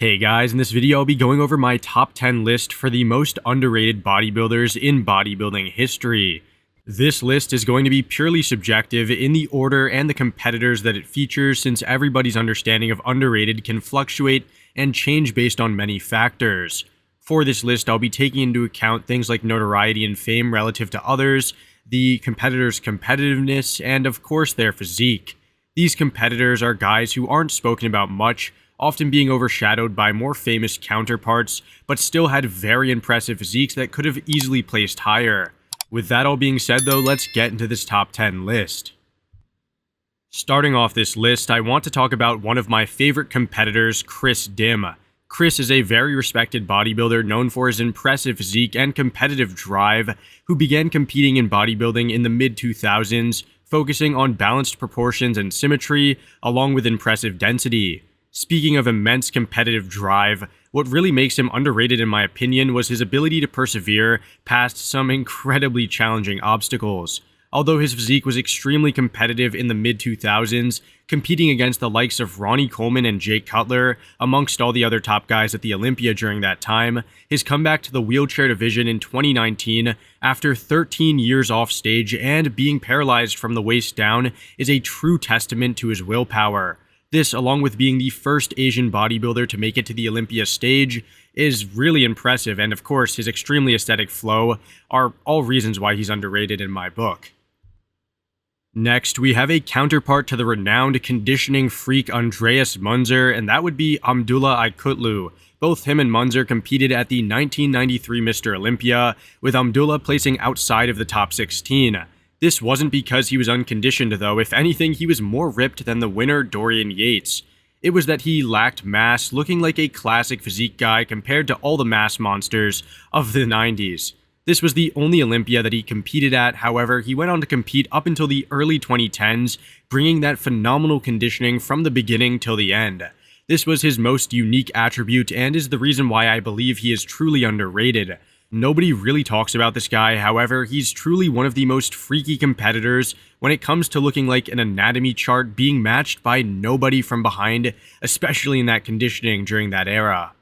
Hey guys, in this video I'll be going over my top 10 list for the most underrated bodybuilders in bodybuilding history. This list is going to be purely subjective in the order and the competitors that it features, since everybody's understanding of underrated can fluctuate and change based on many factors. For this list I'll be taking into account things like notoriety and fame relative to others, the competitors' competitiveness, and of course their physique. These competitors are guys who aren't spoken about much, often being overshadowed by more famous counterparts, but still had very impressive physiques that could have easily placed higher. With that all being said though, let's get into this top 10 list. Starting off this list, I want to talk about one of my favorite competitors, Chris Dim. Chris is a very respected bodybuilder known for his impressive physique and competitive drive, who began competing in bodybuilding in the mid-2000s, focusing on balanced proportions and symmetry, along with impressive density. Speaking of immense competitive drive, what really makes him underrated in my opinion was his ability to persevere past some incredibly challenging obstacles. Although his physique was extremely competitive in the mid-2000s, competing against the likes of Ronnie Coleman and Jake Cutler, amongst all the other top guys at the Olympia during that time, his comeback to the wheelchair division in 2019, after 13 years off stage and being paralyzed from the waist down, is a true testament to his willpower. This, along with being the first Asian bodybuilder to make it to the Olympia stage, is really impressive, and of course his extremely aesthetic flow are all reasons why he's underrated in my book. Next, we have a counterpart to the renowned conditioning freak Andreas Munzer, and that would be Abdullah Autu. Both him and Munzer competed at the 1993 Mr. Olympia, with Abdullah placing outside of the top 16. This wasn't because he was unconditioned though. If anything, he was more ripped than the winner Dorian Yates. It was that he lacked mass, looking like a classic physique guy compared to all the mass monsters of the 90s. This was the only Olympia that he competed at. However, he went on to compete up until the early 2010s, bringing that phenomenal conditioning from the beginning till the end. This was his most unique attribute and is the reason why I believe he is truly underrated. Nobody really talks about this guy, however, he's truly one of the most freaky competitors when it comes to looking like an anatomy chart being matched by nobody from behind, especially in that conditioning during that era.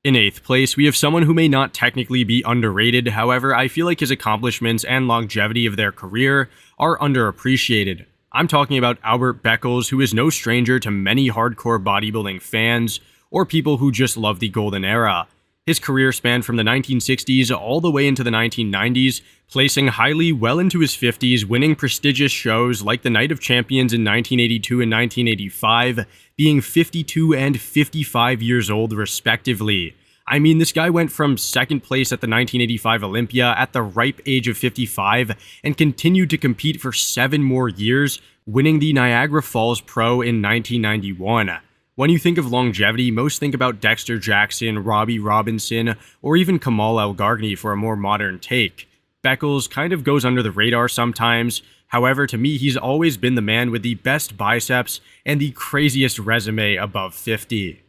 In 8th place, we have someone who may not technically be underrated, however, I feel like his accomplishments and longevity of their career are underappreciated. I'm talking about Albert Beckles, who is no stranger to many hardcore bodybuilding fans, or people who just love the golden era. His career spanned from the 1960s all the way into the 1990s, placing highly well into his 50s, winning prestigious shows like the Night of Champions in 1982 and 1985, being 52 and 55 years old respectively. I mean, this guy went from second place at the 1985 Olympia at the ripe age of 55 and continued to compete for 7 more years, winning the Niagara Falls Pro in 1991. When you think of longevity, most think about Dexter Jackson, Robbie Robinson, or even Kamal El-Gargni for a more modern take. Beckles kind of goes under the radar sometimes, however to me he's always been the man with the best biceps and the craziest resume above 50.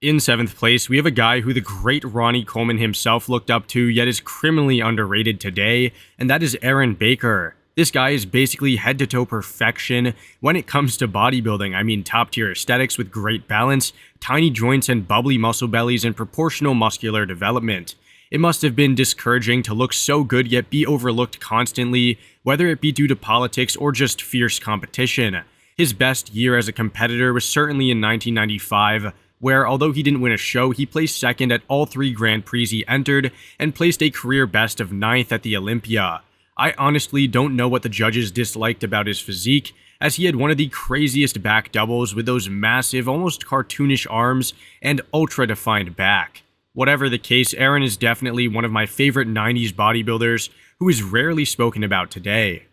In 7th place, we have a guy who the great Ronnie Coleman himself looked up to, yet is criminally underrated today, and that is Aaron Baker. This guy is basically head-to-toe perfection when it comes to bodybuilding. I mean, top-tier aesthetics with great balance, tiny joints and bubbly muscle bellies, and proportional muscular development. It must have been discouraging to look so good yet be overlooked constantly, whether it be due to politics or just fierce competition. His best year as a competitor was certainly in 1995, where although he didn't win a show, he placed second at all 3 Grand Prix he entered and placed a career best of 9th at the Olympia. I honestly don't know what the judges disliked about his physique, as he had one of the craziest back doubles with those massive, almost cartoonish arms and ultra-defined back. Whatever the case, Aaron is definitely one of my favorite 90s bodybuilders who is rarely spoken about today.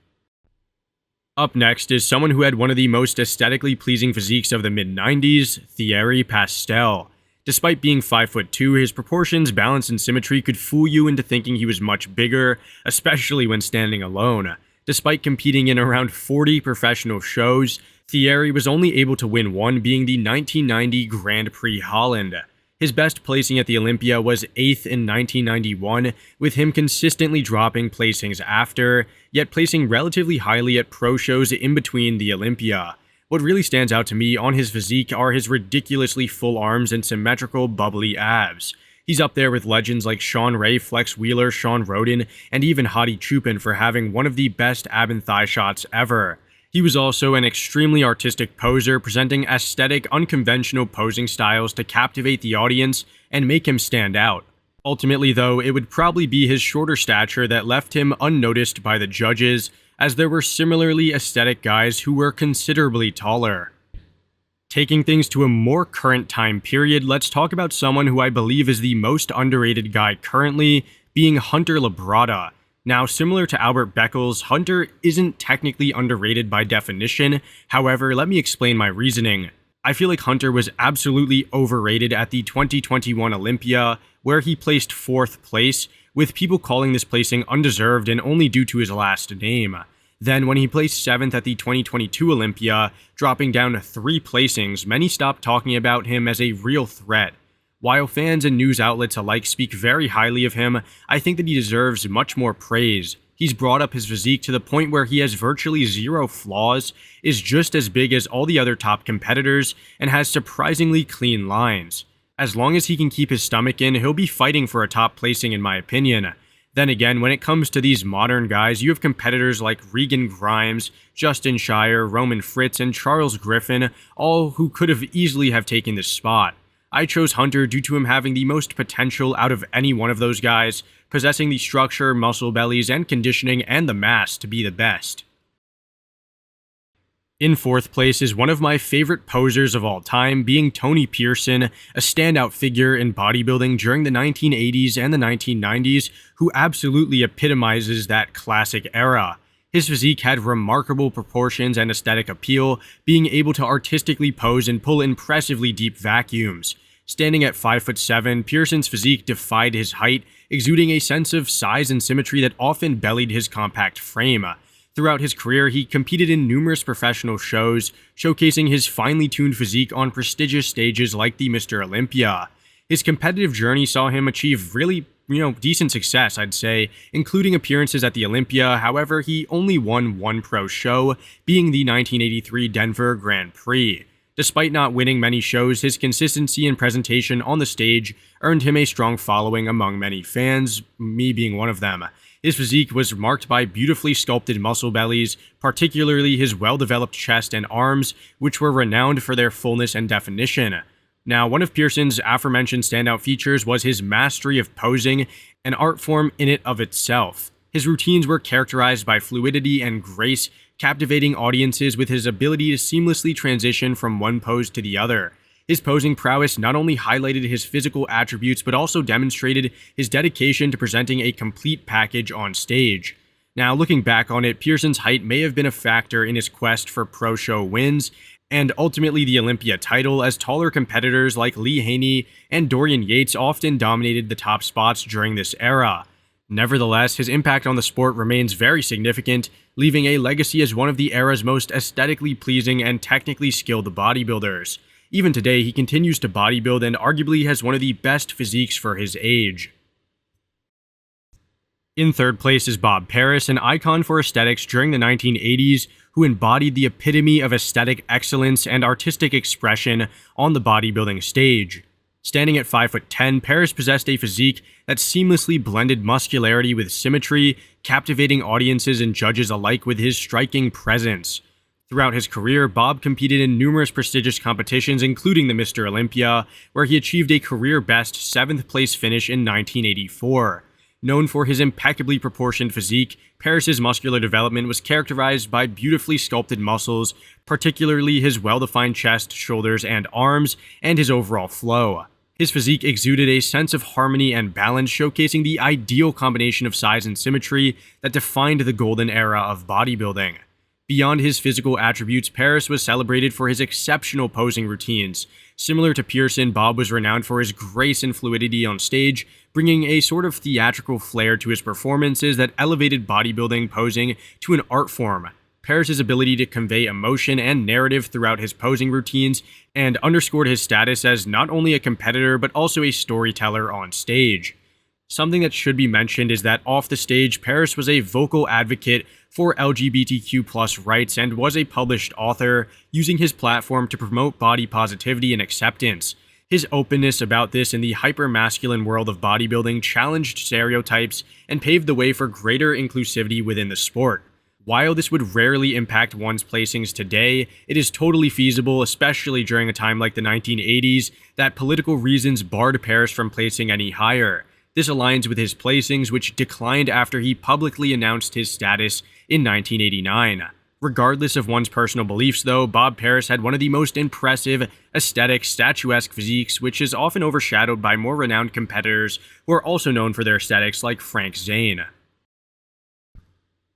Up next is someone who had one of the most aesthetically pleasing physiques of the mid-90s, Thierry Pastel. Despite being 5'2", his proportions, balance, and symmetry could fool you into thinking he was much bigger, especially when standing alone. Despite competing in around 40 professional shows, Thierry was only able to win one, being the 1990 Grand Prix Holland. His best placing at the Olympia was 8th in 1991, with him consistently dropping placings after, yet placing relatively highly at pro shows in between the Olympia. What really stands out to me on his physique are his ridiculously full arms and symmetrical, bubbly abs. He's up there with legends like Sean Ray, Flex Wheeler, Sean Roden, and even Hadi Chupin for having one of the best ab and thigh shots ever. He was also an extremely artistic poser, presenting aesthetic, unconventional posing styles to captivate the audience and make him stand out. Ultimately, though, it would probably be his shorter stature that left him unnoticed by the judges, as there were similarly aesthetic guys who were considerably taller. Taking things to a more current time period, let's talk about someone who I believe is the most underrated guy currently, being Hunter Labrada. Now, similar to Albert Beckles, Hunter isn't technically underrated by definition. However, let me explain my reasoning. I feel like Hunter was absolutely overrated at the 2021 Olympia, where he placed 4th place, with people calling this placing undeserved and only due to his last name. Then, when he placed 7th at the 2022 Olympia, dropping down 3 placings, many stopped talking about him as a real threat. While fans and news outlets alike speak very highly of him, I think that he deserves much more praise. He's brought up his physique to the point where he has virtually 0 flaws, is just as big as all the other top competitors, and has surprisingly clean lines. As long as he can keep his stomach in, he'll be fighting for a top placing in my opinion. Then again, when it comes to these modern guys, you have competitors like Regan Grimes, Justin Shire, Roman Fritz, and Charles Griffin, all who could have easily have taken this spot. I chose Hunter due to him having the most potential out of any one of those guys, possessing the structure, muscle bellies, and conditioning, and the mass to be the best. In 4th place is one of my favorite posers of all time, being Tony Pearson, a standout figure in bodybuilding during the 1980s and the 1990s, who absolutely epitomizes that classic era. His physique had remarkable proportions and aesthetic appeal, being able to artistically pose and pull impressively deep vacuums. Standing at 5'7", Pearson's physique defied his height, exuding a sense of size and symmetry that often bellied his compact frame. Throughout his career, he competed in numerous professional shows, showcasing his finely tuned physique on prestigious stages like the Mr. Olympia. His competitive journey saw him achieve really, decent success, I'd say, including appearances at the Olympia. However, he only won one pro show, being the 1983 Denver Grand Prix. Despite not winning many shows, his consistency and presentation on the stage earned him a strong following among many fans, me being one of them. His physique was marked by beautifully sculpted muscle bellies, particularly his well-developed chest and arms, which were renowned for their fullness and definition. Now, one of Pearson's aforementioned standout features was his mastery of posing, an art form in it of itself. His routines were characterized by fluidity and grace, captivating audiences with his ability to seamlessly transition from one pose to the other. His posing prowess not only highlighted his physical attributes, but also demonstrated his dedication to presenting a complete package on stage. Now, looking back on it, Pearson's height may have been a factor in his quest for pro show wins, and ultimately the Olympia title, as taller competitors like Lee Haney and Dorian Yates often dominated the top spots during this era. Nevertheless, his impact on the sport remains very significant, leaving a legacy as one of the era's most aesthetically pleasing and technically skilled bodybuilders. Even today, he continues to bodybuild and arguably has one of the best physiques for his age. In 3rd place is Bob Paris, an icon for aesthetics during the 1980s, who embodied the epitome of aesthetic excellence and artistic expression on the bodybuilding stage. Standing at 5'10", Paris possessed a physique that seamlessly blended muscularity with symmetry, captivating audiences and judges alike with his striking presence. Throughout his career, Bob competed in numerous prestigious competitions, including the Mr. Olympia, where he achieved a career-best 7th place finish in 1984. Known for his impeccably proportioned physique, Paris's muscular development was characterized by beautifully sculpted muscles, particularly his well-defined chest, shoulders, and arms, and his overall flow. His physique exuded a sense of harmony and balance, showcasing the ideal combination of size and symmetry that defined the golden era of bodybuilding. Beyond his physical attributes, Paris was celebrated for his exceptional posing routines. Similar to Pearson, Bob was renowned for his grace and fluidity on stage, bringing a sort of theatrical flair to his performances that elevated bodybuilding posing to an art form. Paris's ability to convey emotion and narrative throughout his posing routines and underscored his status as not only a competitor but also a storyteller on stage. Something that should be mentioned is that off the stage, Paris was a vocal advocate for LGBTQ+ rights and was a published author, using his platform to promote body positivity and acceptance. His openness about this in the hyper-masculine world of bodybuilding challenged stereotypes and paved the way for greater inclusivity within the sport. While this would rarely impact one's placings today, it is totally feasible, especially during a time like the 1980s, that political reasons barred Paris from placing any higher. This aligns with his placings, which declined after he publicly announced his status in 1989. Regardless of one's personal beliefs though, Bob Paris had one of the most impressive, aesthetic, statuesque physiques, which is often overshadowed by more renowned competitors who are also known for their aesthetics like Frank Zane.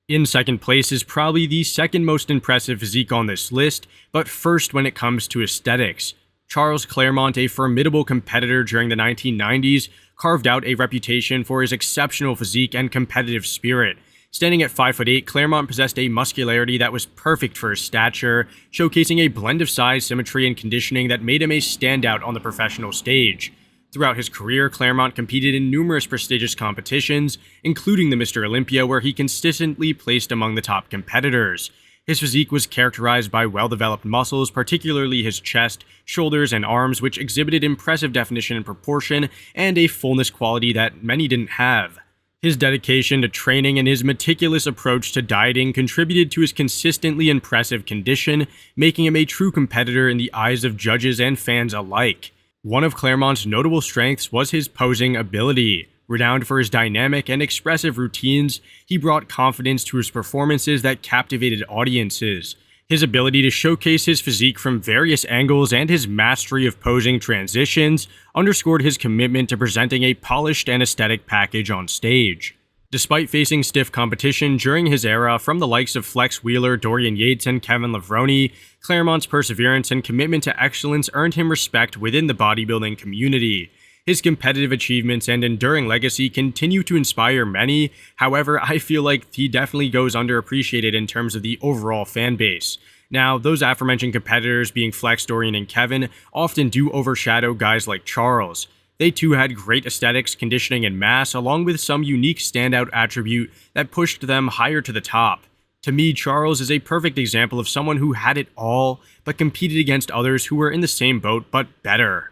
In second place is probably the second most impressive physique on this list, but first when it comes to aesthetics. Charles Claremont, a formidable competitor during the 1990s, carved out a reputation for his exceptional physique and competitive spirit. Standing at 5'8", Claremont possessed a muscularity that was perfect for his stature, showcasing a blend of size, symmetry, and conditioning that made him a standout on the professional stage. Throughout his career, Claremont competed in numerous prestigious competitions, including the Mr. Olympia, where he consistently placed among the top competitors. His physique was characterized by well-developed muscles, particularly his chest, shoulders, and arms, which exhibited impressive definition and proportion, and a fullness quality that many didn't have. His dedication to training and his meticulous approach to dieting contributed to his consistently impressive condition, making him a true competitor in the eyes of judges and fans alike. One of Claremont's notable strengths was his posing ability. Renowned for his dynamic and expressive routines, he brought confidence to his performances that captivated audiences. His ability to showcase his physique from various angles and his mastery of posing transitions underscored his commitment to presenting a polished and aesthetic package on stage. Despite facing stiff competition during his era from the likes of Flex Wheeler, Dorian Yates, and Kevin Levrone, Claremont's perseverance and commitment to excellence earned him respect within the bodybuilding community. His competitive achievements and enduring legacy continue to inspire many. However, I feel like he definitely goes underappreciated in terms of the overall fan base. Now, those aforementioned competitors, being Flex, Dorian, and Kevin, often do overshadow guys like Charles. They too had great aesthetics, conditioning, and mass, along with some unique standout attribute that pushed them higher to the top. To me, Charles is a perfect example of someone who had it all, but competed against others who were in the same boat, but better.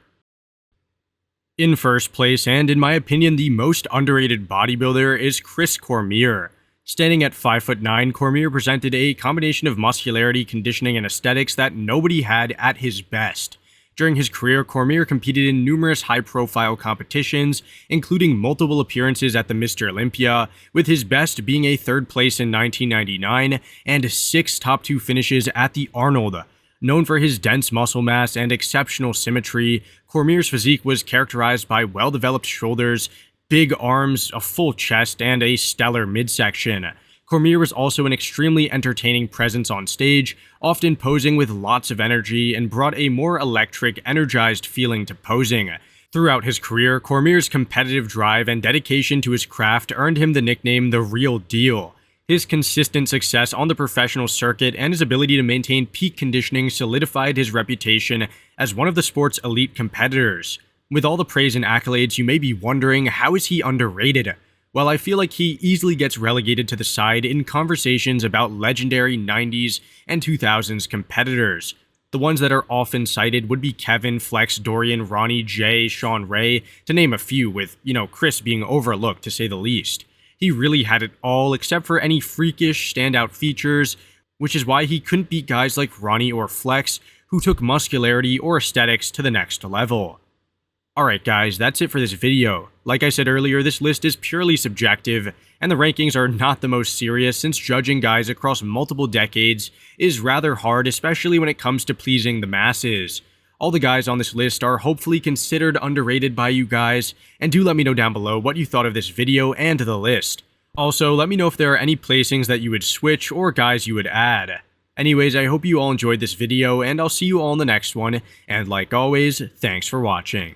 In first place, and in my opinion the most underrated bodybuilder, is Chris Cormier. Standing at 5'9", Cormier presented a combination of muscularity, conditioning, and aesthetics that nobody had at his best. During his career, Cormier competed in numerous high-profile competitions, including multiple appearances at the Mr. Olympia, with his best being a third place in 1999 and 6 top 2 finishes at the Arnold. Known for his dense muscle mass and exceptional symmetry, Cormier's physique was characterized by well-developed shoulders, big arms, a full chest, and a stellar midsection. Cormier was also an extremely entertaining presence on stage, often posing with lots of energy, and brought a more electric, energized feeling to posing. Throughout his career, Cormier's competitive drive and dedication to his craft earned him the nickname The Real Deal. His consistent success on the professional circuit and his ability to maintain peak conditioning solidified his reputation as one of the sport's elite competitors. With all the praise and accolades, you may be wondering, how is he underrated? Well, I feel like he easily gets relegated to the side in conversations about legendary 90s and 2000s competitors. The ones that are often cited would be Kevin, Flex, Dorian, Ronnie, Jay, Sean Ray, to name a few, with, Chris being overlooked to say the least. He really had it all except for any freakish standout features, which is why he couldn't beat guys like Ronnie or Flex, who took muscularity or aesthetics to the next level. Alright guys, that's it for this video. Like I said earlier, this list is purely subjective, and the rankings are not the most serious since judging guys across multiple decades is rather hard, especially when it comes to pleasing the masses. All the guys on this list are hopefully considered underrated by you guys, and do let me know down below what you thought of this video and the list. Also, let me know if there are any placings that you would switch or guys you would add. Anyways, I hope you all enjoyed this video, and I'll see you all in the next one, and like always, thanks for watching.